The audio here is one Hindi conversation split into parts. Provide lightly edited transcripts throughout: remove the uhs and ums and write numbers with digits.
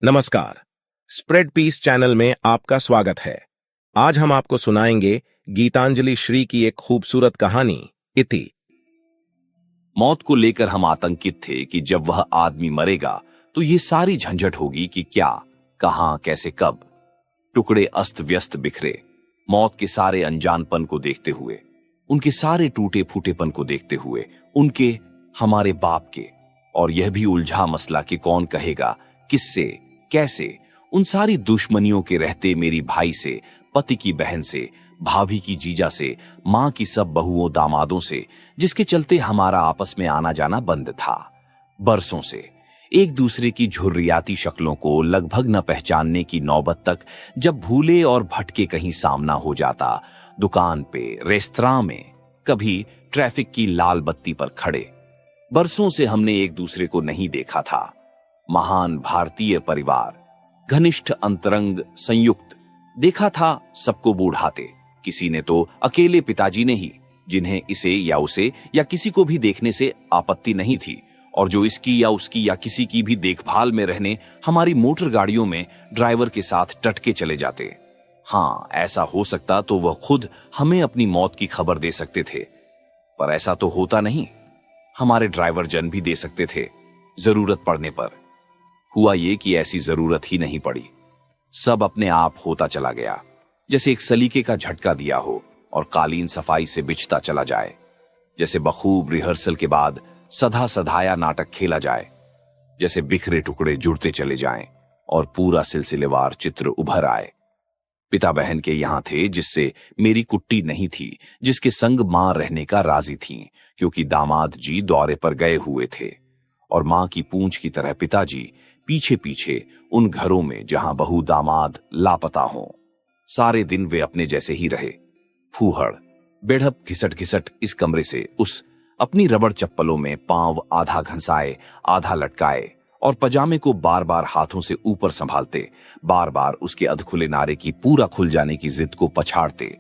नमस्कार। स्प्रेड पीस चैनल में आपका स्वागत है। आज हम आपको सुनाएंगे गीतांजलि श्री की एक खूबसूरत कहानी इति। मौत को लेकर हम आतंकित थे कि जब वह आदमी मरेगा तो ये सारी झंझट होगी कि क्या, कहां, कैसे, कब। टुकड़े अस्त व्यस्त बिखरे, मौत के सारे अनजानपन को देखते हुए, उनके सारे टूटे फूटेपन को देखते हुए, उनके, हमारे बाप के, और यह भी उलझा मसला कि कौन कहेगा, किससे, कैसे, उन सारी दुश्मनियों के रहते मेरी भाई से, पति की बहन से, भाभी की जीजा से, मां की सब बहुओं दामादों से, जिसके चलते हमारा आपस में आना जाना बंद था। बरसों से एक दूसरे की झुर्रियाती शक्लों को लगभग न पहचानने की नौबत तक जब भूले और भटके कहीं सामना हो जाता, दुकान पे, रेस्तरां में, कभी ट्रैफिक की लाल बत्ती पर खड़े। बरसों से हमने एक दूसरे को नहीं देखा था। महान भारतीय परिवार, घनिष्ठ अंतरंग संयुक्त, देखा था सबको बूढ़ाते। किसी ने तो अकेले पिताजी ने ही, जिन्हें इसे या उसे या किसी को भी देखने से आपत्ति नहीं थी, और जो इसकी या उसकी या किसी की भी देखभाल में रहने हमारी मोटर गाड़ियों में ड्राइवर के साथ टटके चले जाते। हाँ, ऐसा हो सकता तो वह खुद हमें अपनी मौत की खबर दे सकते थे, पर ऐसा तो होता नहीं। हमारे ड्राइवर जन भी दे सकते थे जरूरत पड़ने पर। हुआ ये कि ऐसी जरूरत ही नहीं पड़ी। सब अपने आप होता चला गया, जैसे एक सलीके का झटका दिया हो और कालीन सफाई से बिछता चला जाए, जैसे बखूब रिहर्सल के बाद सधा सधाया नाटक खेला जाए, जैसे बिखरे टुकड़े जुड़ते चले जाएं और पूरा सिलसिलेवार चित्र उभर आए। पिता बहन के यहां थे जिससे मेरी कुट्टी नहीं थी, जिसके संग मां रहने का राजी थी क्योंकि दामाद जी दौरे पर गए हुए थे, और मां की पूंछ की तरह पिताजी पीछे पीछे उन घरों में जहां बहू दामाद लापता हों। सारे दिन वे अपने जैसे ही रहे, फूहड़ बेढ़प घिसट घिसट इस कमरे से उस, अपनी रबड़ चप्पलों में पांव आधा घंसाए आधा लटकाए, और पजामे को बार बार हाथों से ऊपर संभालते, बार बार उसके अधखुले नारे की पूरा खुल जाने की जिद को पछाड़ते।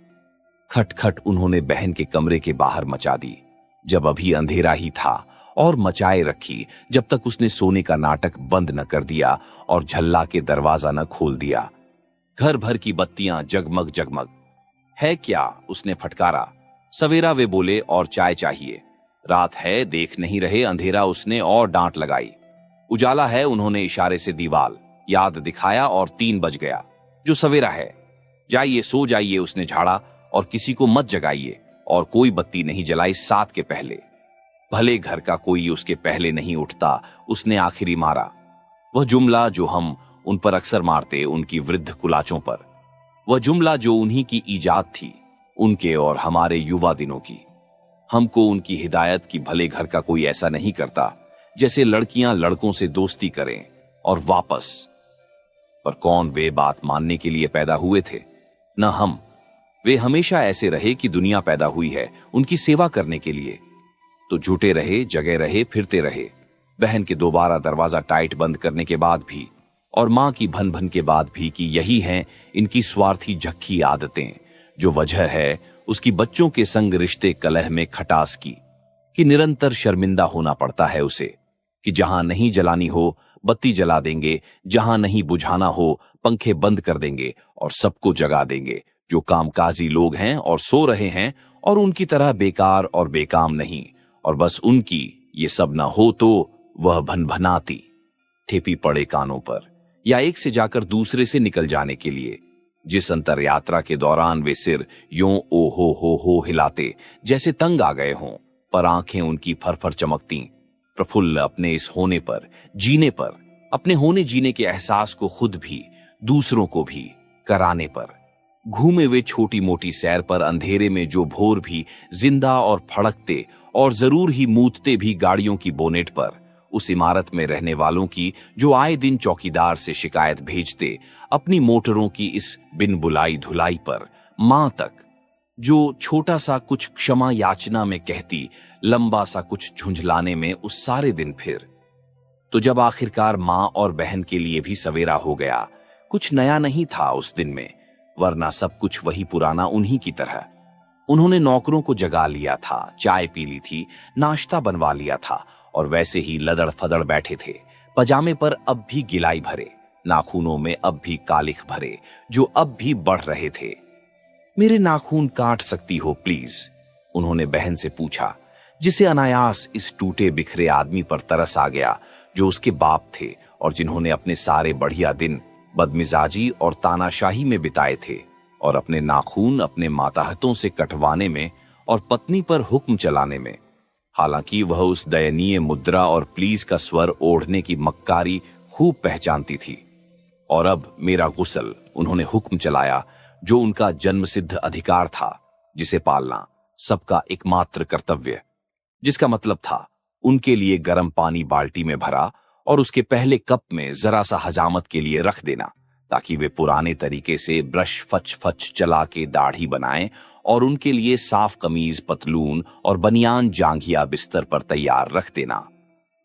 खटखट उन्होंने बहन के कमरे के बाहर मचा दी जब अभी अंधेरा ही था, और मचाए रखी जब तक उसने सोने का नाटक बंद न कर दिया और झल्ला के दरवाजा न खोल दिया। घर भर की बत्तियां जगमग जगमग। है क्या, उसने फटकारा। सवेरा वे बोले, और चाय चाहिए। रात है, देख नहीं रहे अंधेरा, उसने और डांट लगाई। उजाला है, उन्होंने इशारे से दीवाल याद दिखाया, और 3 बज गया, जो सवेरा है। जाइए, सो जाइए, उसने झाड़ा, और किसी को मत जगाइए, और कोई बत्ती नहीं जलाई 7 के पहले। भले घर का कोई उसके पहले नहीं उठता, उसने आखिरी मारा। वह जुमला जो हम उन पर अक्सर मारते, उनकी वृद्ध कुलाचों पर। वह जुमला जो उन्हीं की ईजाद थी, उनके और हमारे युवा दिनों की। हमको उनकी हिदायत की भले घर का कोई ऐसा नहीं करता जैसे लड़कियां लड़कों से दोस्ती करें और वापस। पर कौन वे बात मानने के लिए पैदा हुए थे? न हम। वे हमेशा ऐसे रहे कि दुनिया पैदा हुई है उनकी सेवा करने के लिए, तो झूठे रहे, जगे रहे, फिरते रहे। बहन के दोबारा दरवाजा टाइट बंद करने के बाद भी, और मां की भन भन के बाद भी, कि यही हैं इनकी स्वार्थी झक्की आदतें, जो वजह है उसकी बच्चों के संग रिश्ते कलह में खटास की, कि निरंतर शर्मिंदा होना पड़ता है उसे, कि जहां नहीं जलानी हो बत्ती जला देंगे, जहां नहीं बुझाना हो पंखे बंद कर देंगे और सबको जगा देंगे जो कामकाजी लोग हैं और सो रहे हैं, और उनकी तरह बेकार और बेकाम नहीं। और बस उनकी ये सब ना हो तो वह भनभनाती, ठेपी पड़े कानों पर, या एक से जाकर दूसरे से निकल जाने के लिए। जिस अंतर यात्रा के दौरान वे सिर यों ओ हो हिलाते जैसे तंग आ गए हों, पर आंखें उनकी फरफर चमकती, प्रफुल्ल अपने इस होने पर, जीने पर, अपने होने जीने के एहसास को खुद भी दूसरों को भी कराने पर। घूमे वे छोटी मोटी सैर पर, अंधेरे में जो भोर भी जिंदा और फड़कते और जरूर ही मूतते भी गाड़ियों की बोनेट पर, उस इमारत में रहने वालों की जो आए दिन चौकीदार से शिकायत भेजते, अपनी मोटरों की इस बिन बुलाई धुलाई पर, मां तक जो छोटा सा कुछ क्षमा याचना में कहती, लंबा सा कुछ झुंझलाने में उस सारे दिन फिर। तो जब आखिरकार मां और बहन के लिए भी सवेरा हो गया, कुछ नया नहीं था उस दिन में, वरना सब कुछ वही पुराना उन्हीं की तरह। उन्होंने नौकरों को जगा लिया था, चाय पी ली थी, नाश्ता बनवा लिया था, और वैसे ही लदड़ फदड़ बैठे थे, पजामे पर अब भी गिलाई भरे, नाखूनों में अब भी कालिख भरे, जो अब भी बढ़ रहे थे। मेरे नाखून काट सकती हो प्लीज? उन्होंने बहन से पूछा, जिसे अनायास इस टूटे बिखरे आदमी पर तरस आ गया जो उसके बाप थे और जिन्होंने अपने सारे बढ़िया दिन बदमिजाजी और तानाशाही में बिताए थे और अपने नाखून अपने माताहतों से कटवाने में और पत्नी पर हुक्म चलाने में। हालांकि वह उस दयनीय मुद्रा और प्लीज का स्वर ओढ़ने की मक्कारी खूब पहचानती थी। और अब मेरा गुस्ल उन्होंने हुक्म चलाया, जो उनका जन्मसिद्ध अधिकार था, जिसे पालना सबका एकमात्र कर्तव्य, जिसका मतलब था उनके लिए गर्म पानी बाल्टी में भरा और उसके पहले कप में जरा सा हजामत के लिए रख देना, ताकि वे पुराने तरीके से ब्रश फच फच चला के दाढ़ी बनाएं और उनके लिए साफ कमीज, पतलून और बनियान जांघिया बिस्तर पर तैयार रख देना,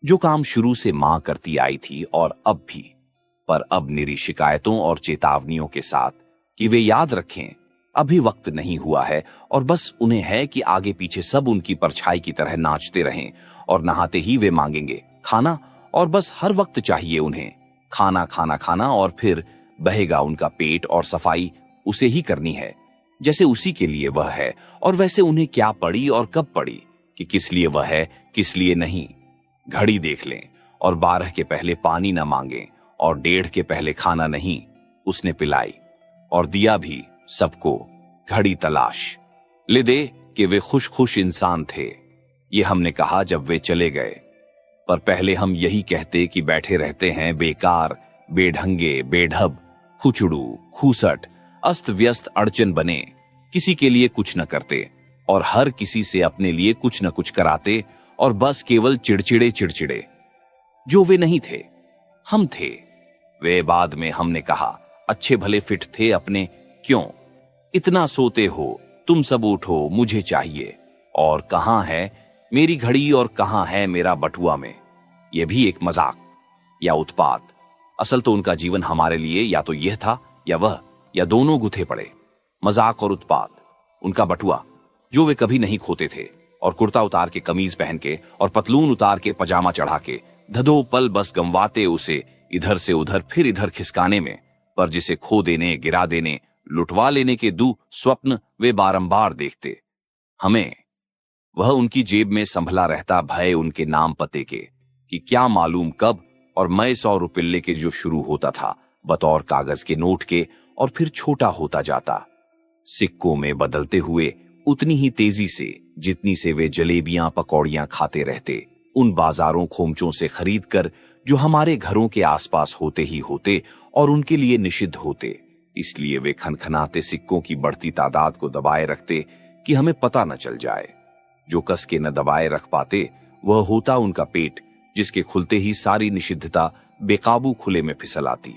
जो काम शुरू से मां करती आई थी और अब भी, पर अब निरी शिकायतों और चेतावनियों के साथ कि वे याद रखें अभी वक्त नहीं हुआ है और बस उन्हें है कि आगे पीछे सब उनकी परछाई की तरह नाचते रहें और नहाते ही वे मांगेंगे खाना और बस हर वक्त चाहिए उन्हें खाना खाना खाना और फिर बहेगा उनका पेट और सफाई उसे ही करनी है, जैसे उसी के लिए वह है और वैसे उन्हें क्या पड़ी और कब पड़ी कि किस लिए वह है किस लिए नहीं। घड़ी देख लें और 12 के पहले पानी न मांगें और 1:30 के पहले खाना नहीं, उसने पिलाई और दिया भी सबको। घड़ी तलाश ले दे कि वे खुश खुश इंसान थे, ये हमने कहा जब वे चले गए, पर पहले हम यही कहते कि बैठे रहते हैं बेकार, बेढंगे, बेढब, खुचड़ू, खूसट, अस्त व्यस्त अड़चन बने, किसी के लिए कुछ न करते और हर किसी से अपने लिए कुछ न कुछ कराते और बस केवल चिड़चिड़े चिड़चिड़े। जो वे नहीं थे, हम थे। वे बाद में हमने कहा अच्छे भले फिट थे अपने, क्यों इतना सोते हो, तुम सब उठो, मुझे चाहिए। और कहां है मेरी घड़ी और कहां है मेरा बटुआ में। यह भी एक मजाक या उत्पात। असल तो उनका जीवन हमारे लिए या तो यह था या वह, या दोनों गुथे पड़े। मजाक और उत्पात। उनका बटुआ जो वे कभी नहीं खोते थे और कुर्ता उतार के कमीज पहन के और पतलून उतार के पजामा चढ़ा के धधो पल बस गंवाते उसे इधर से उधर फिर इधर खिसकाने में, पर जिसे खो देने, गिरा देने, लुटवा लेने के स्वप्न वे बारंबार देखते। हमें वह उनकी जेब में संभला रहता भय उनके नाम पते के कि क्या मालूम कब, और मैं 100 रुपये के जो शुरू होता था बतौर कागज के नोट के और फिर छोटा होता जाता, सिक्कों में बदलते हुए उतनी ही तेजी से जितनी से वे जलेबियां पकौड़ियां खाते रहते, उन बाजारों खोमचों से खरीद कर जो हमारे घरों के आसपास होते ही होते और उनके लिए निषिद्ध होते। इसलिए वे खनखनाते सिक्कों की बढ़ती तादाद को दबाए रखते कि हमें पता न चल जाए। जो कस के न दबाए रख पाते वह होता उनका पेट, जिसके खुलते ही सारी निषिद्धता बेकाबू खुले में फिसल आती।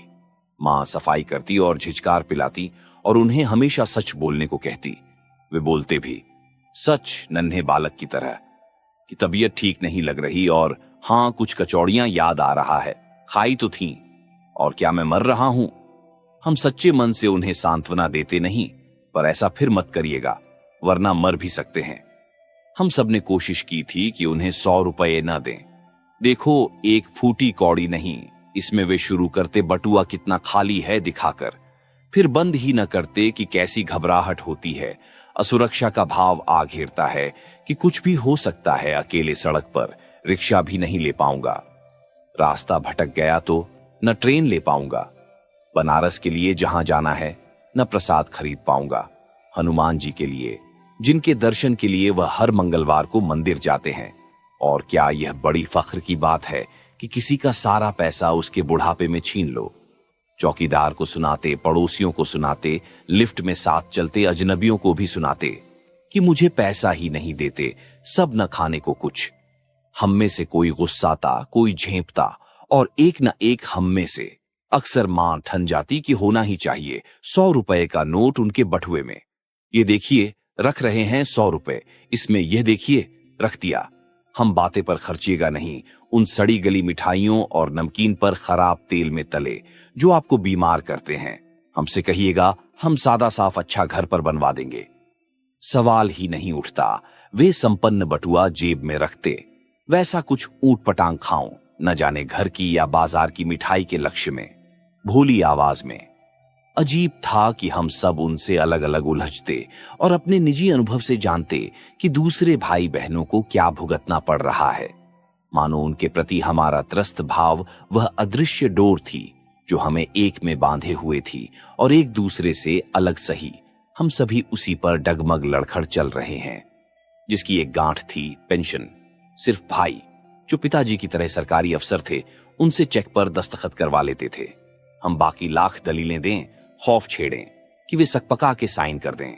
मां सफाई करती और झिझकार पिलाती और उन्हें हमेशा सच बोलने को कहती। वे बोलते भी सच नन्हे बालक की तरह कि तबीयत ठीक नहीं लग रही और हां कुछ कचौड़ियां याद आ रहा है, खाई तो थीं, और क्या मैं मर रहा हूं। हम सच्चे मन से उन्हें सांत्वना देते नहीं, पर ऐसा फिर मत करिएगा वरना मर भी सकते हैं। हम सब ने कोशिश की थी कि उन्हें 100 रुपये न दें। देखो एक फूटी कौड़ी नहीं, इसमें वे शुरू करते बटुआ कितना खाली है दिखाकर, फिर बंद ही न करते कि कैसी घबराहट होती है, असुरक्षा का भाव आ घेरता है कि कुछ भी हो सकता है। अकेले सड़क पर रिक्शा भी नहीं ले पाऊंगा, रास्ता भटक गया तो न ट्रेन ले पाऊंगा, बनारस के लिए जहां जाना है न प्रसाद खरीद पाऊंगा, हनुमान जी के लिए जिनके दर्शन के लिए वह हर मंगलवार को मंदिर जाते हैं। और क्या यह बड़ी फख्र की बात है कि किसी का सारा पैसा उसके बुढ़ापे में छीन लो। चौकीदार को सुनाते, पड़ोसियों को सुनाते, लिफ्ट में साथ चलते अजनबियों को भी सुनाते कि मुझे पैसा ही नहीं देते, सब न खाने को कुछ। हम में से कोई गुस्साता, कोई झेंपता और एक न एक हम में से अक्सर मां ठन जाती कि होना ही चाहिए 100 रुपए का नोट उनके बटुए में। ये देखिए रख रहे हैं 100 रुपए, इसमें यह देखिए रख दिया। हम बातें पर खर्चिएगा नहीं, उन सड़ी गली मिठाइयों और नमकीन पर खराब तेल में तले जो आपको बीमार करते हैं। हमसे कहिएगा हम सादा साफ अच्छा घर पर बनवा देंगे। सवाल ही नहीं उठता। वे संपन्न बटुआ जेब में रखते, वैसा कुछ ऊट पटांग खाऊं, न जाने घर की या बाजार की मिठाई के लक्ष्य में। भोली आवाज में। अजीब था कि हम सब उनसे अलग अलग उलझते और अपने निजी अनुभव से जानते कि दूसरे भाई बहनों को क्या भुगतना पड़ रहा है। मानो उनके प्रति हमारा त्रस्त भाव वह अदृश्य डोर थी जो हमें एक में बांधे हुए थी और एक दूसरे से अलग सही हम सभी उसी पर डगमग लड़खड़ चल रहे हैं, जिसकी एक गांठ थी पेंशन। सिर्फ भाई जो पिताजी की तरह सरकारी अफसर थे उनसे चेक पर दस्तखत करवा लेते थे। हम बाकी लाख दलीलें दें, खौफ छेड़ें कि वे सकपका के साइन कर दें।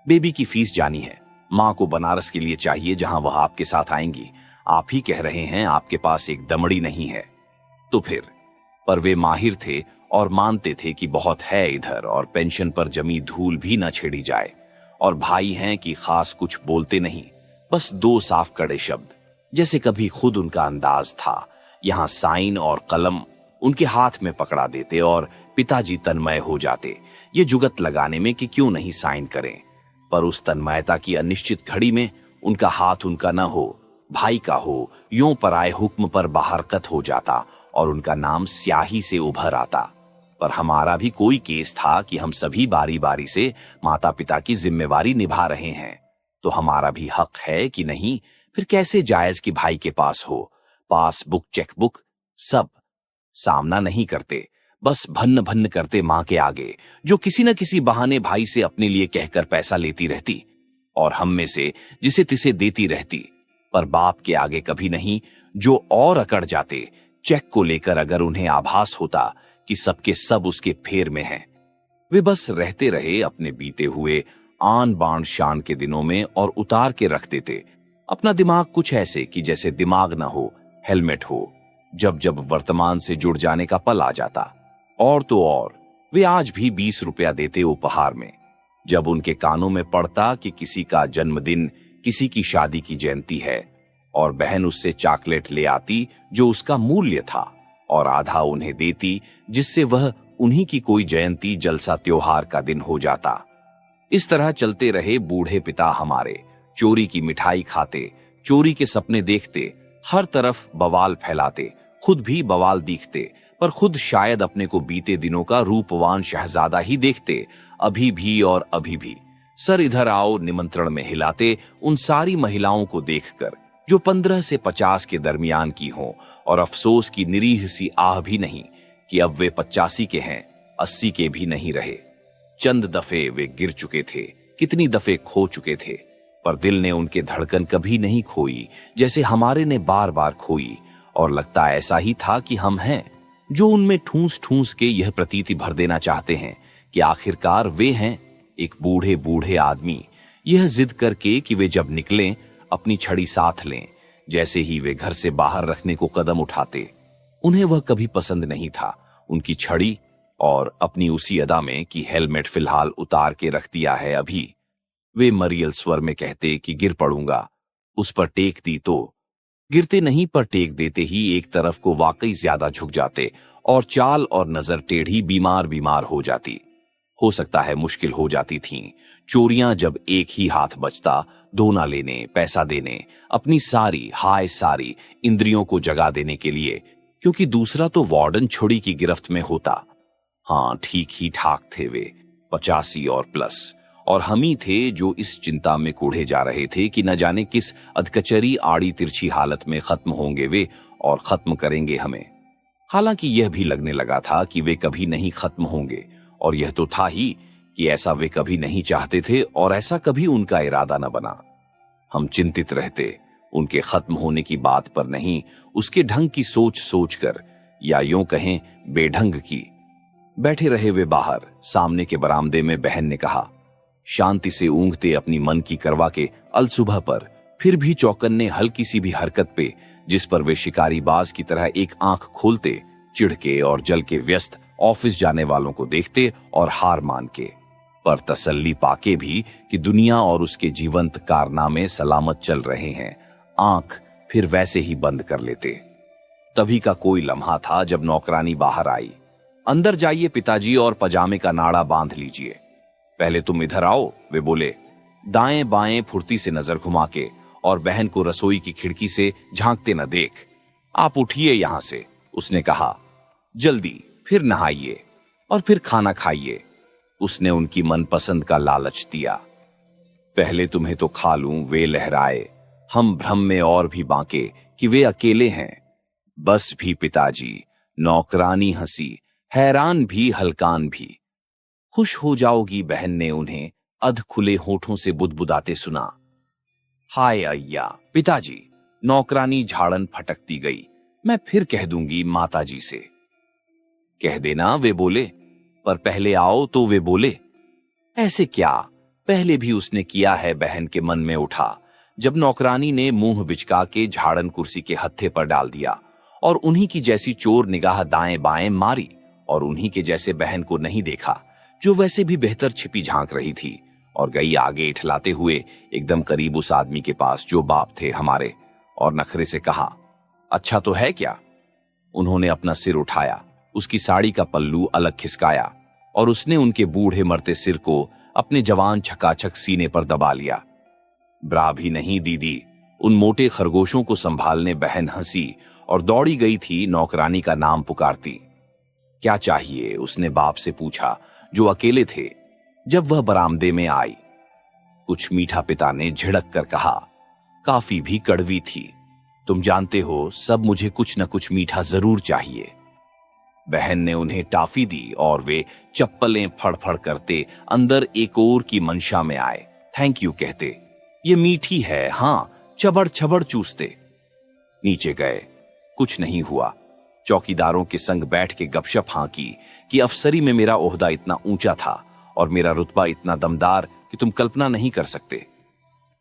बेबी की फीस जानी है, मां को बनारस के लिए चाहिए जहां वह आपके साथ आएंगी। आप ही कह रहे हैं आपके पास एक दमड़ी नहीं है। तो फिर पर वे माहिर थे और मानते थे कि बहुत है इधर और पेंशन पर जमी धूल भी न छेड़ी जाए। और भाई हैं कि खास कुछ बोलते नहीं, बस दो साफ कड़े शब्द, जैसे कभी खुद उनका अंदाज था। यहां साइन और कलम उनके हाथ में पकड़ा देते और पिताजी तन्मय हो जाते ये जुगत लगाने में कि क्यों नहीं साइन करें। पर उस तन्मयता की अनिश्चित घड़ी में उनका हाथ उनका न हो, भाई का हो, यूं पराए हुक्म पर बहरकत हो जाता और उनका नाम स्याही से उभर आता। पर हमारा भी कोई केस था कि हम सभी बारी बारी से माता पिता की जिम्मेवारी निभा रहे हैं, तो हमारा भी हक है कि नहीं। फिर कैसे जायज कि भाई के पास हो पासबुक, चेकबुक, सब सामना नहीं करते, बस भन्न भन्न करते मां के आगे, जो किसी न किसी बहाने भाई से अपने लिए कहकर पैसा लेती रहती और हम में से जिसे तिसे देती रहती। पर बाप के आगे कभी नहीं, जो और अकड़ जाते चेक को लेकर अगर उन्हें आभास होता कि सबके सब उसके फेर में हैं। वे बस रहते रहे अपने बीते हुए आन बाण शान के दिनों में और उतार के रख देते अपना दिमाग कुछ ऐसे कि जैसे दिमाग ना हो, हेलमेट हो। जब जब वर्तमान से जुड़ जाने का पल आ जाता और तो और वे आज भी 20 रुपया देते उपहार में। जब उनके कानों में पड़ता कि किसी का जन्मदिन, किसी की शादी की जयंती है और बहन उससे चॉकलेट ले आती जो उसका मूल्य था और आधा उन्हें देती जिससे वह उन्हीं की कोई जयंती, जलसा, त्योहार का दिन हो जाता। इस तरह चलते रहे बूढ़े पिता हमारे, चोरी की मिठाई खाते, चोरी के सपने देखते, हर तरफ बवाल फैलाते, खुद भी बवाल दिखते, पर खुद शायद अपने को बीते दिनों का रूपवान शहजादा ही देखते, अभी भी और अभी भी। सर इधर आओ निमंत्रण में हिलाते उन सारी महिलाओं को देखकर जो 15 से 50 के दरमियान की हों, और अफसोस की निरीह सी आह भी नहीं कि अब वे 85 के हैं, 80 के भी नहीं रहे। चंद दफे वे गिर चुके थे, कितनी दफे खो चुके थे, पर दिल ने उनके धड़कन कभी नहीं खोई जैसे हमारे ने बार बार खोई। और लगता ऐसा ही था कि हम हैं जो उनमें ठूंस ठूंस के यह प्रतीति भर देना चाहते हैं कि आखिरकार वे हैं एक बूढ़े बूढ़े आदमी, यह जिद करके कि वे जब निकलें अपनी छड़ी साथ लें। जैसे ही वे घर से बाहर रखने को कदम उठाते, उन्हें वह कभी पसंद नहीं था, उनकी छड़ी, और अपनी उसी अदा में कि हेलमेट फिलहाल उतार के रख दिया है अभी, वे मरियल स्वर में कहते कि गिर पड़ूंगा। उस पर टेक दी तो गिरते नहीं, पर टेक देते ही एक तरफ को वाकई ज्यादा झुक जाते और चाल और नजर टेढ़ी बीमार बीमार हो जाती। हो सकता है मुश्किल हो जाती थीं चोरियां जब एक ही हाथ बचता, दोना लेने, पैसा देने, अपनी सारी हाय सारी इंद्रियों को जगा देने के लिए, क्योंकि दूसरा तो वार्डन छुड़ी की गिरफ्त में होता। हाँ, ठीक ही ठाक थे वे, 85 और प्लस, और हम ही थे जो इस चिंता में कूढ़े जा रहे थे कि न जाने किस अधकचरी आड़ी तिरछी हालत में खत्म होंगे वे और खत्म करेंगे हमें। हालांकि यह भी लगने लगा था कि वे कभी नहीं खत्म होंगे, और यह तो था ही कि ऐसा वे कभी नहीं चाहते थे और ऐसा कभी उनका इरादा न बना। हम चिंतित रहते उनके खत्म होने की बात पर नहीं, उसके ढंग की सोच सोच कर, या यूं कहें बेढंग की। बैठे रहे वे बाहर। सामने के बरामदे में बहन ने कहा, शांति से ऊँघते अपनी मन की करवा के अलसुबह पर फिर भी चौकन्ने हल्की सी भी हरकत पे, जिस पर वे शिकारी बाज की तरह एक आंख खोलते, चिढ़ के और जल के व्यस्त ऑफिस जाने वालों को देखते और हार मान के, पर तसल्ली पाके भी कि दुनिया और उसके जीवंत कारनामे सलामत चल रहे हैं, आंख फिर वैसे ही बंद कर लेते। तभी का कोई लम्हा था जब नौकरानी बाहर आई। अंदर जाइए पिताजी और पजामे का नाड़ा बांध लीजिए। पहले तुम इधर आओ, वे बोले, दाएं बाएं फुर्ती से नजर घुमा के, और बहन को रसोई की खिड़की से झांकते न देख। आप उठिए यहां से, उसने कहा, जल्दी, फिर नहाइए और फिर खाना खाइए। उसने उनकी मनपसंद का लालच दिया। पहले तुम्हें तो खा लूं, वे लहराए। हम भ्रम में और भी बांके कि वे अकेले हैं। बस भी पिताजी, नौकरानी हंसी, हैरान भी हलकान भी। खुश हो जाओगी, बहन ने उन्हें अध खुले होठों से बुदबुदाते सुना। हाय अय्या। पिताजी, नौकरानी झाड़न फटकती गई। मैं फिर कह दूंगी माताजी से। कह देना, वे बोले। पर पहले आओ तो वे बोले। ऐसे क्या? पहले भी उसने किया है, बहन के मन में उठा, जब नौकरानी ने मुंह बिचका के झाड़न कुर्सी के हत्थे पर डाल दिया और उन्हीं की जैसी चोर निगाह दाएं बाएं मारी और उन्हीं के जैसे बहन को नहीं देखा, जो वैसे भी बेहतर छिपी झांक रही थी, और गई आगे इठलाते हुए एकदम करीब उस आदमी के पास जो बाप थे हमारे, और नखरे से कहा, अच्छा तो है क्या? उन्होंने अपना सिर उठाया, उसकी साड़ी का पल्लू अलग खिसकाया और उसने उनके बूढ़े मरते सिर को अपने जवान छकाछक सीने पर दबा लिया। ब्रा भी नहीं दीदी। उन मोटे खरगोशों को संभालने बहन हंसी और दौड़ी गई थी नौकरानी का नाम पुकारती। क्या चाहिए? उसने बाप से पूछा, जो अकेले थे, जब वह बरामदे में आई। कुछ मीठा, पिता ने झिड़क कर कहा। काफी भी कड़वी थी। तुम जानते हो, सब मुझे कुछ न कुछ मीठा जरूर चाहिए। बहन ने उन्हें टाफी दी और वे चप्पलें फड़फड़ करते अंदर एक और की मंशा में आए, थैंक यू कहते। ये मीठी है, हां, चबड़ छबड़ चूसते। नीचे गए। कुछ नहीं हुआ। चौकीदारों के संग बैठ के गपशप हाँकी कि अफसरी में मेरा ओहदा इतना ऊंचा था और मेरा रुतबा इतना दमदार कि तुम कल्पना नहीं कर सकते।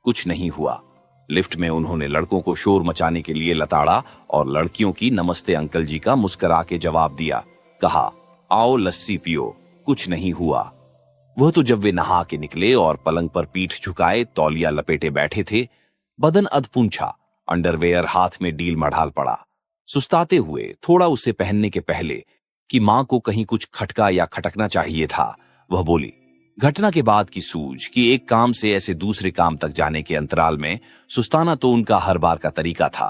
कुछ नहीं हुआ। लिफ्ट में उन्होंने लड़कों को शोर मचाने के लिए लताड़ा और लड़कियों की नमस्ते अंकल जी का मुस्कुरा के जवाब दिया। कहा, आओ लस्सी पियो। कुछ नहीं हुआ। वह तो जब वे नहा के निकले और पलंग पर पीठ झुकाए तौलिया लपेटे बैठे थे, बदन अधपूंछा, अंडरवेयर हाथ में डील मढ़ाल पड़ा, सुस्ताते हुए थोड़ा उसे पहनने के पहले कि मां को कहीं कुछ खटका या खटकना चाहिए था, वह बोली। घटना के बाद की सूझ कि एक काम से ऐसे दूसरे काम तक जाने के अंतराल में सुस्ताना तो उनका हर बार का तरीका था,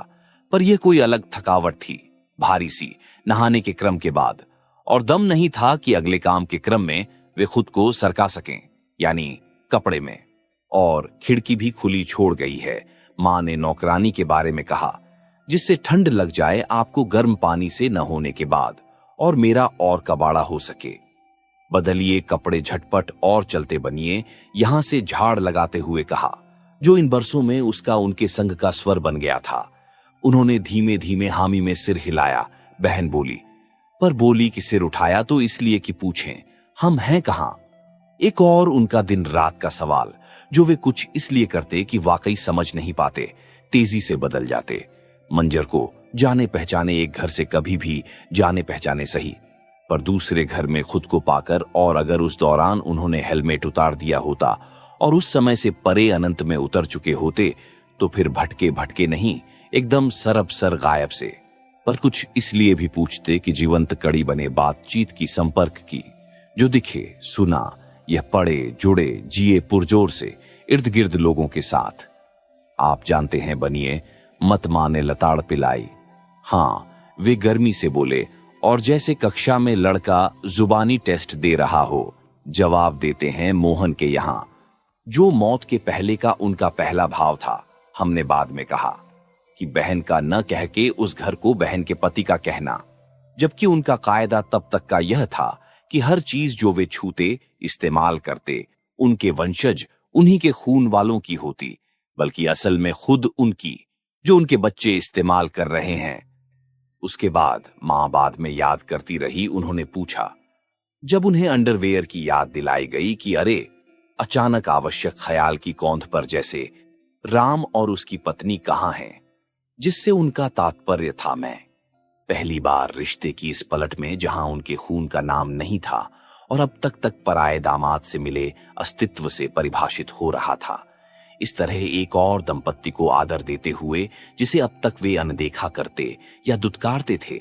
पर यह कोई अलग थकावट थी, भारी सी, नहाने के क्रम के बाद, और दम नहीं था कि अगले काम के क्रम में वे खुद को सरका सकें, यानी कपड़े में। और खिड़की भी खुली छोड़ गई है, मां ने नौकरानी के बारे में कहा, जिससे ठंड लग जाए आपको गर्म पानी से न होने के बाद, और मेरा और कबाड़ा हो सके। बदलिए कपड़े झटपट और चलते बनिए, यहां से झाड़ लगाते हुए कहा, जो इन बरसों में उसका उनके संग का स्वर बन गया था। उन्होंने धीमे धीमे हामी में सिर हिलाया। बहन बोली, पर बोली कि सिर उठाया तो इसलिए कि पूछें हम हैं कहां। एक और उनका दिन रात का सवाल, जो वे कुछ इसलिए करते कि वाकई समझ नहीं पाते, तेजी से बदल जाते। मंजर को जाने पहचाने एक घर से कभी भी जाने पहचाने सही, पर दूसरे घर में खुद को पाकर, और अगर उस दौरान उन्होंने हेलमेट उतार दिया होता और उस समय से परे अनंत में उतर चुके होते, तो फिर भटके भटके नहीं, एकदम सरब सर गायब से। पर कुछ इसलिए भी पूछते कि जीवंत कड़ी बने बातचीत की, संपर्क की, जो दिखे सुना, यह पड़े जुड़े जिए पुरजोर से इर्द गिर्द लोगों के साथ। आप जानते हैं बनिए, मत माने लताड़ पिलाई। हां, वे गर्मी से बोले, और जैसे कक्षा में लड़का जुबानी टेस्ट दे रहा हो, जवाब देते हैं मोहन के यहां, जो मौत के पहले का उनका पहला भाव था। हमने बाद में कहा कि बहन का न कह के उस घर को बहन के पति का कहना, जबकि उनका कायदा तब तक का यह था कि हर चीज जो वे छूते, इस्तेमाल करते, उनके वंशज, उन्हीं के खून वालों की होती, बल्कि असल में खुद उनकी, जो उनके बच्चे इस्तेमाल कर रहे हैं। उसके बाद मां बाद में याद करती रही, उन्होंने पूछा, जब उन्हें अंडरवेयर की याद दिलाई गई कि अरे, अचानक आवश्यक ख्याल की कौंध पर जैसे राम और उसकी पत्नी कहां हैं, जिससे उनका तात्पर्य था मैं। पहली बार रिश्ते की इस पलट में जहां उनके खून का नाम नहीं था और अब तक पराये दामाद से मिले अस्तित्व से परिभाषित हो रहा था, इस तरह एक और दंपत्ति को आदर देते हुए जिसे अब तक वे अनदेखा करते या दुत्कारते थे,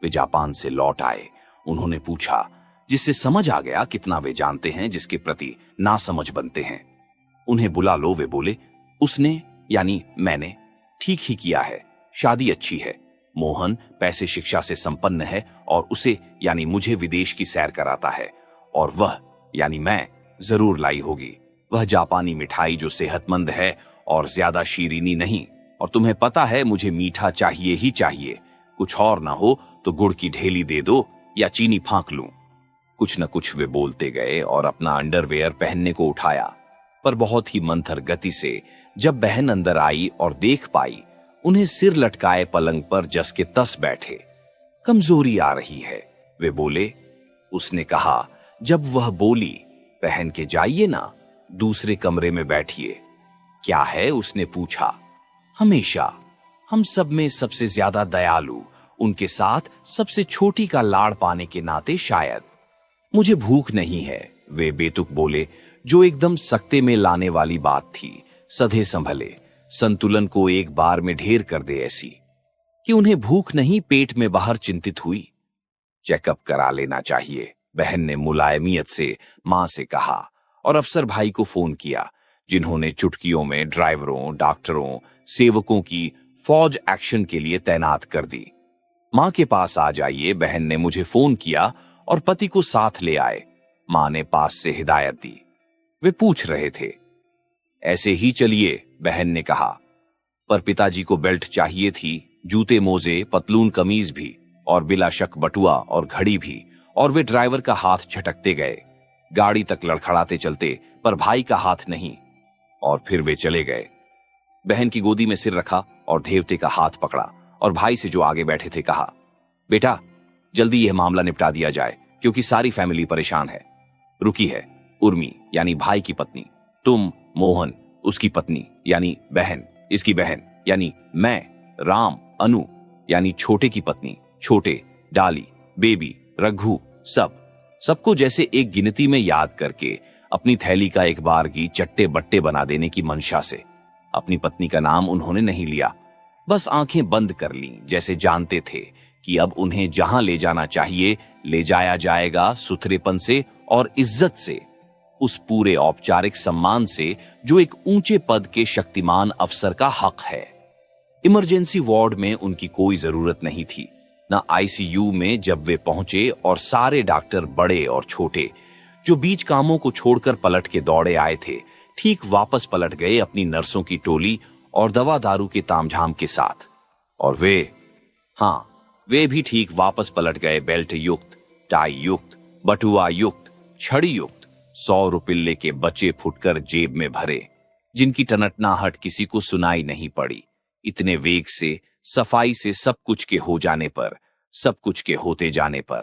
वे जापान से लौट आए। उन्होंने पूछा, जिससे समझ आ गया कितना वे जानते हैं जिसके प्रति नासमझ बनते हैं। उन्हें बुला लो, वे बोले। उसने यानी मैंने ठीक ही किया है, शादी अच्छी है, मोहन पैसे शिक्षा से संपन्न है और उसे यानी मुझे विदेश की सैर कराता है, और वह यानी मैं जरूर लाई होगी वह जापानी मिठाई जो सेहतमंद है और ज्यादा शीरीनी नहीं। और तुम्हें पता है मुझे मीठा चाहिए ही चाहिए, कुछ और ना हो तो गुड़ की ढेली दे दो या चीनी फांक लूं। कुछ न कुछ वे बोलते गए और अपना अंडरवेयर पहनने को उठाया, पर बहुत ही मंथर गति से जब बहन अंदर आई और देख पाई उन्हें सिर लटकाए पलंग पर जस के तस बैठे, कमजोरी आ रही है, वे बोले। उसने कहा। जब वह बोली, पहन के जाइए ना, दूसरे कमरे में बैठिए। क्या है, उसने पूछा। हमेशा हम सब में सबसे ज्यादा दयालु, उनके साथ सबसे छोटी का लाड़ पाने के नाते शायद। मुझे भूख नहीं है, वे बेतुक बोले, जो एकदम सकते में लाने वाली बात थी। सधे संभले संतुलन को एक बार में ढेर कर दे, ऐसी कि उन्हें भूख नहीं पेट में बाहर चिंतित हुई। चेकअप करा लेना चाहिए, बहन ने मुलायमियत से मां से कहा और अफसर भाई को फोन किया, जिन्होंने चुटकियों में ड्राइवरों, डॉक्टरों, सेवकों की फौज एक्शन के लिए तैनात कर दी। मां के पास आ जाइए, बहन ने मुझे फोन किया और पति को साथ ले आए। मां ने पास से हिदायत दी। वे पूछ रहे थे। ऐसे ही चलिए, बहन ने कहा, पर पिताजी को बेल्ट चाहिए थी, जूते मोजे, पतलून कमीज भी, और बिला शक बटुआ और घड़ी भी, और वे ड्राइवर का हाथ झटकते गए, गाड़ी तक लड़खड़ाते चलते, पर भाई का हाथ नहीं, और फिर वे चले गए। बहन की गोदी में सिर रखा और धेवते का हाथ पकड़ा और भाई से जो आगे बैठे थे कहा, बेटा जल्दी यह मामला निपटा दिया जाए, क्योंकि सारी फैमिली परेशान है। रुकी है उर्मी यानी भाई की पत्नी, तुम मोहन उसकी पत्नी यानी बहन, इसकी बहन यानी मैं, राम, अनु यानी छोटे की पत्नी, छोटे, डाली, बेबी, रघु, सबको जैसे एक गिनती में याद करके अपनी थैली का एक बारगी चट्टे बट्टे बना देने की मंशा से। अपनी पत्नी का नाम उन्होंने नहीं लिया, बस आंखें बंद कर लीं, जैसे जानते थे कि अब उन्हें जहां ले जाना चाहिए ले जाया जाएगा, सुथरेपन से और इज्जत से, उस पूरे औपचारिक सम्मान से जो एक ऊंचे पद के शक्तिमान अफसर का हक है। इमरजेंसी वार्ड में उनकी कोई जरूरत नहीं थी, न आईसीयू में जब वे पहुंचे, और सारे डॉक्टर बड़े और छोटे जो बीच कामों को छोड़कर पलट के दौड़े आए थे, ठीक वापस पलट गए अपनी नर्सों की टोली और दवा दारू के तामझाम के साथ। और वे भी ठीक वापस पलट गए, बेल्ट युक्त, टाई युक्त, बटुआ युक्त, छड़ी युक्त, 100 रुपये के बचे फुटकर जेब में भरे, जिनकी टनटनाहट किसी को सुनाई नहीं पड़ी। इतने वेग से, सफाई से, सब कुछ के हो जाने पर, सब कुछ के होते जाने पर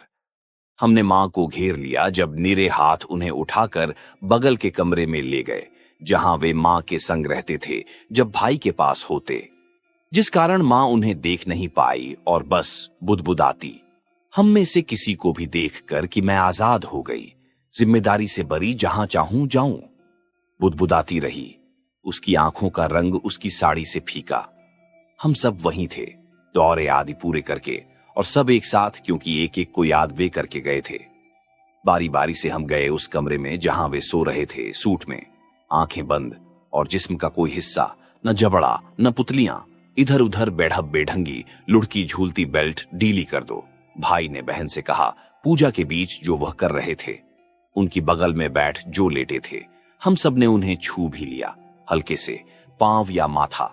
हमने मां को घेर लिया, जब निरे हाथ उन्हें उठाकर बगल के कमरे में ले गए, जहां वे मां के संग रहते थे जब भाई के पास होते, जिस कारण मां उन्हें देख नहीं पाई और बस बुदबुदाती। हम में से किसी को भी देखकर कि मैं आजाद हो गई, जिम्मेदारी से बरी, जहां चाहूं जाऊं। बुदबुदाती रही, उसकी आंखों का रंग उसकी साड़ी से फीका। हम सब वहीं थे, दौरे आदि पूरे करके, और सब एक साथ, क्योंकि एक एक को याद वे करके गए थे। बारी बारी से हम गए उस कमरे में जहां वे सो रहे थे, सूट में, आंखें बंद, और जिस्म का कोई हिस्सा, न जबड़ा न पुतलियां, इधर उधर बेढब बेढंगी लुढ़की झूलती बेल्ट डीली कर दो, भाई ने बहन से कहा। पूजा के बीच जो वह कर रहे थे, उनकी बगल में बैठ जो लेटे थे, हम सब ने उन्हें छू भी लिया, हल्के से, पांव या माथा,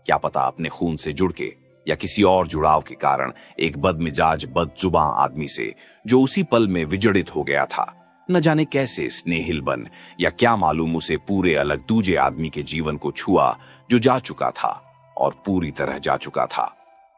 क्या पता अपने खून से जुड़ के या किसी और जुड़ाव के कारण, एक बदमिजाज बदजुबां आदमी से जो उसी पल में विजड़ित हो गया था, न जाने कैसे स्नेहिल बन, या क्या मालूम उसे पूरे अलग दूजे आदमी के जीवन को छुआ जो जा चुका था और पूरी तरह जा चुका था,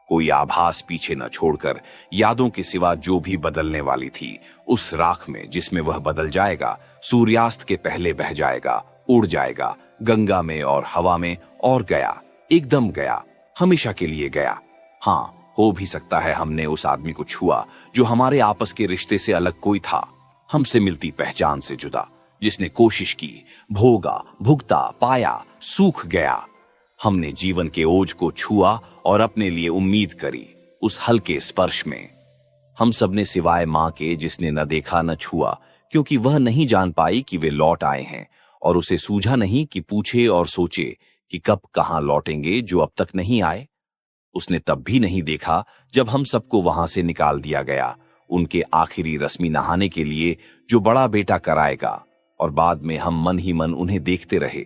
कोई आभास पीछे न छोड़कर, यादों के सिवा जो भी बदलने वाली थी, उस राख में जिसमें वह बदल जाएगा, सूर्यास्त के पहले बह जाएगा, उड़ जाएगा, गंगा में और हवा में, और गया, एकदम गया, हमेशा के लिए गया। हाँ, हो भी सकता है हमने उस आदमी को छुआ जो हमारे आपस के रिश्ते से अलग कोई था, हमसे मिलती पहचान से जुदा, जिसने कोशिश की, भोगा, भुगता, पाया, सूख गया। हमने जीवन के ओज को छुआ और अपने लिए उम्मीद करी उस हल्के स्पर्श में। हम सबने सिवाय मां के, जिसने न देखा न छुआ, क्योंकि वह नहीं जान पाई कि वे लौट आए हैं, और उसे सूझा नहीं कि पूछे और सोचे कि कब कहां लौटेंगे जो अब तक नहीं आए। उसने तब भी नहीं देखा जब हम सबको वहां से निकाल दिया गया, उनके आखिरी रस्मी नहाने के लिए जो बड़ा बेटा कराएगा। और बाद में हम मन ही मन उन्हें देखते रहे,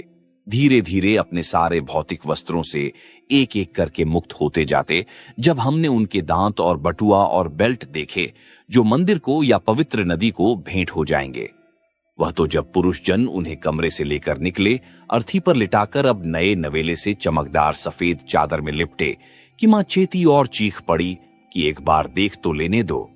धीरे धीरे अपने सारे भौतिक वस्त्रों से एक एक करके मुक्त होते जाते। जब हमने उनके दांत और बटुआ और बेल्ट देखे जो मंदिर को या पवित्र नदी को भेंट हो जाएंगे, वह तो जब पुरुष जन उन्हें कमरे से लेकर निकले, अर्थी पर लिटाकर अब नए नवेले से चमकदार सफेद चादर में लिपटे, कि मां चेती और चीख पड़ी कि एक बार देख तो लेने दो।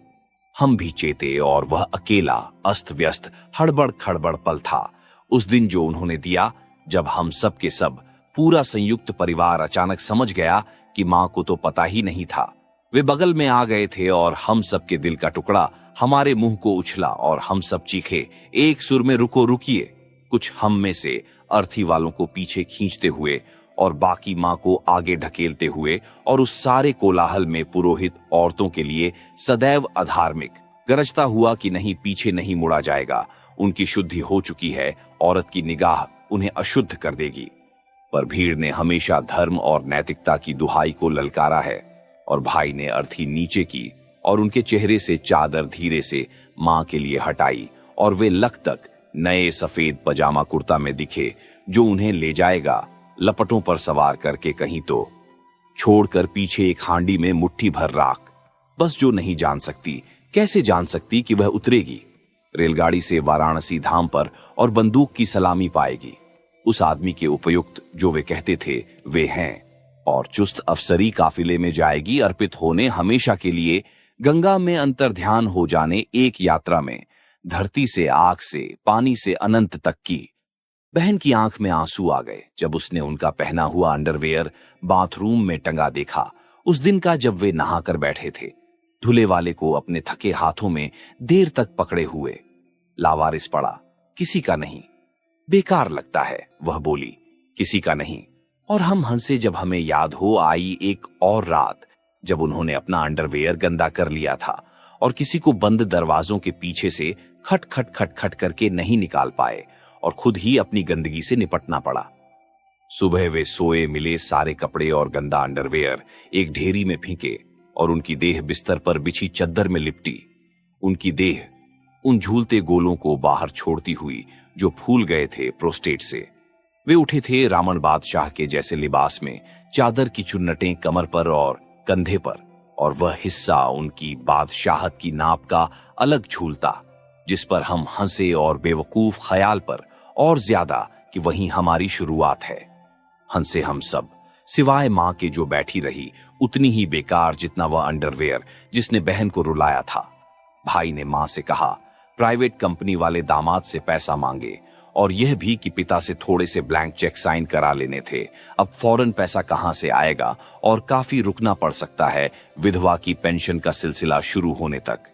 हम भी चेते और वह अकेला अस्त व्यस्त हड़बड़ खड़बड़ पल था उस दिन जो उन्होंने दिया, जब हम सब के सब पूरा संयुक्त परिवार अचानक समझ गया कि मां को तो पता ही नहीं था। वे बगल में आ गए थे और हम सब के दिल का टुकड़ा हमारे मुंह को उछला और हम सब चीखे एक सुर में, रुको रुकिए। कुछ हम में से अर्थी वालों को पीछे खींचते हुए और बाकी मां को आगे ढकेलते हुए, और उस सारे कोलाहल में पुरोहित औरतों के लिए सदैव अधार्मिक गरजता हुआ कि नहीं, पीछे नहीं मुड़ा जाएगा, उनकी शुद्धि हो चुकी है, औरत की निगाह उन्हें अशुद्ध कर देगी। पर भीड़ ने हमेशा धर्म और नैतिकता की दुहाई को ललकारा है, और भाई ने अर्थी नीचे की और उनके चेहरे से चादर धीरे से मां के लिए हटाई, और वे लक तक नए सफेद पजामा कुर्ता में दिखे जो उन्हें ले जाएगा लपटों पर सवार करके कहीं, तो छोड़कर पीछे एक हांडी में मुट्ठी भर राख। बस जो नहीं जान सकती, कैसे जान सकती कि वह उतरेगी रेलगाड़ी से वाराणसी धाम पर और बंदूक की सलामी पाएगी। उस आदमी के उपयुक्त जो वे कहते थे वे हैं, और चुस्त अफसरी काफिले में जाएगी अर्पित होने हमेशा के लिए गंगा में अंतर्ध्यान हो जाने एक यात्रा में, धरती से आग से पानी से अनंत तक की। बहन की आंख में आंसू आ गए जब उसने उनका पहना हुआ अंडरवेयर बाथरूम में टंगा देखा, उस दिन का जब वे नहाकर बैठे थे, धुले वाले को अपने थके हाथों में देर तक पकड़े हुए। लावारिस पड़ा, किसी का नहीं। बेकार लगता है, वह बोली, किसी का नहीं। और हम हंसे जब हमें याद हो आई एक और रात जब उन्होंने अपना अंडरवेयर गंदा कर लिया था और किसी को बंद दरवाजों के पीछे से खट खट खट खट करके नहीं निकाल पाए और खुद ही अपनी गंदगी से निपटना पड़ा। सुबह वे सोए मिले सारे कपड़े और गंदा अंडरवेयर एक ढेरी में फेंके और उनकी देह बिस्तर पर बिछी चद्दर में लिपटी। उनकी देह उन झूलते गोलों को बाहर छोड़ती हुई जो फूल गए थे प्रोस्टेट से। वे उठे थे रामन बादशाह के जैसे लिबास में, चादर की चुन्नटें कमर पर और कंधे पर, और वह हिस्सा उनकी बादशाहत की नाप का अलग झूलता जिस पर हम हंसे, और बेवकूफ ख्याल पर और ज्यादा कि वहीं हमारी शुरुआत है। हंसे हम सब, सिवाय मां के जो बैठी रही उतनी ही बेकार जितना वह अंडरवेयर जिसने बहन को रुलाया था। भाई ने मां से कहा प्राइवेट कंपनी वाले दामाद से पैसा मांगे, और यह भी कि पिता से थोड़े से ब्लैंक चेक साइन करा लेने थे। अब फौरन पैसा कहां से आएगा और काफी रुकना पड़ सकता है विधवा की पेंशन का सिलसिला शुरू होने तक।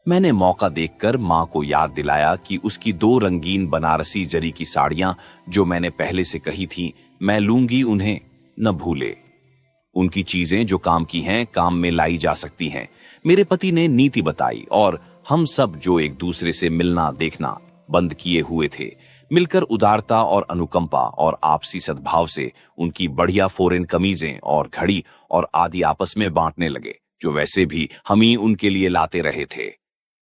मैंने मौका देखकर मां को याद दिलाया कि उसकी 2 रंगीन बनारसी जरी की साड़ियां जो मैंने पहले से कही थी मैं लूंगी, उन्हें न भूले। उनकी चीजें जो काम की हैं काम में लाई जा सकती हैं, मेरे पति ने नीति बताई। और हम सब जो एक दूसरे से मिलना देखना बंद किए हुए थे, मिलकर उदारता और अनुकंपा और आपसी सद्भाव से उनकी बढ़िया फॉरेन कमीजें और घड़ी और आदि आपस में बांटने लगे, जो वैसे भी हम ही उनके लिए लाते रहे थे।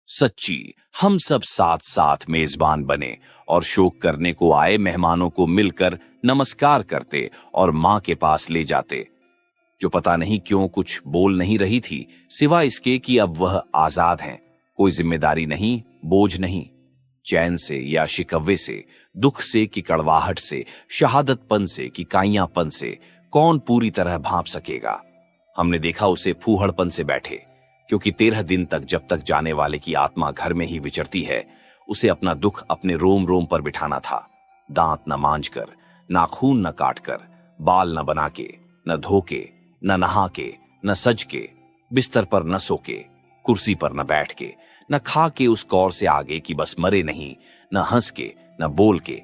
सच्ची हम सब साथ साथ मेजबान बने और शोक करने को आए मेहमानों को मिलकर नमस्कार करते और मां के पास ले जाते, जो पता नहीं क्यों कुछ बोल नहीं रही थी सिवाय इसके कि अब वह आजाद हैं, कोई जिम्मेदारी नहीं, बोझ नहीं। चैन से या शिकवे से, दुख से कि कड़वाहट से, शहादतपन से कि काइयापन से कौन पूरी तरह भांप सकेगा। हमने देखा उसे फूहड़पन से बैठे, क्योंकि 13 दिन तक जब तक जाने वाले की आत्मा घर में ही विचरती है, उसे अपना दुख अपने रोम रोम पर बिठाना था। दांत न मांझ कर, नाखून न काट कर, बाल न बना के, न धो के, न नहा के, न सज के, बिस्तर पर न सो के, कुर्सी पर न बैठ के, न खा के उस कौर से आगे कि बस मरे नहीं, न हंस के, न बोल के,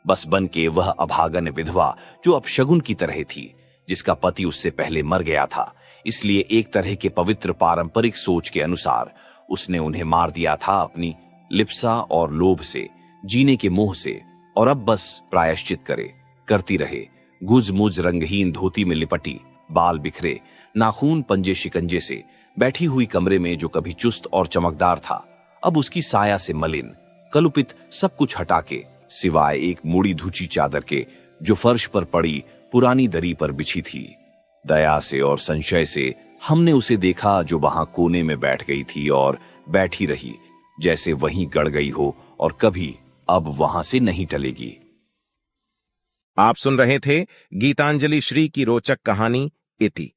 बस बन के वह अभागन विधवा जो अपशगुन की तरह थी, जिसका पति उससे पहले मर गया था। इसलिए एक तरह के पवित्र पारंपरिक सोच के अनुसार उसने उन्हें मार दिया था अपनी लिप्सा और लोभ से, जीने के मोह से, और अब बस प्रायश्चित करती रहे। गुज मुज रंगहीन धोती में लिपटी, बाल बिखरे, नाखून पंजे शिकंजे से बैठी हुई कमरे में जो कभी चुस्त और चमकदार था, अब उसकी साया से मलिन, कलुपित सब कुछ हटा के, सिवाय एक मुड़ी धुची चादर के जो फर्श पर पड़ी पुरानी दरी पर बिछी थी। दया से और संशय से हमने उसे देखा जो वहां कोने में बैठ गई थी और बैठी रही, जैसे वहीं गड़ गई हो और कभी अब वहां से नहीं टलेगी। आप सुन रहे थे गीतांजलि श्री की रोचक कहानी इति।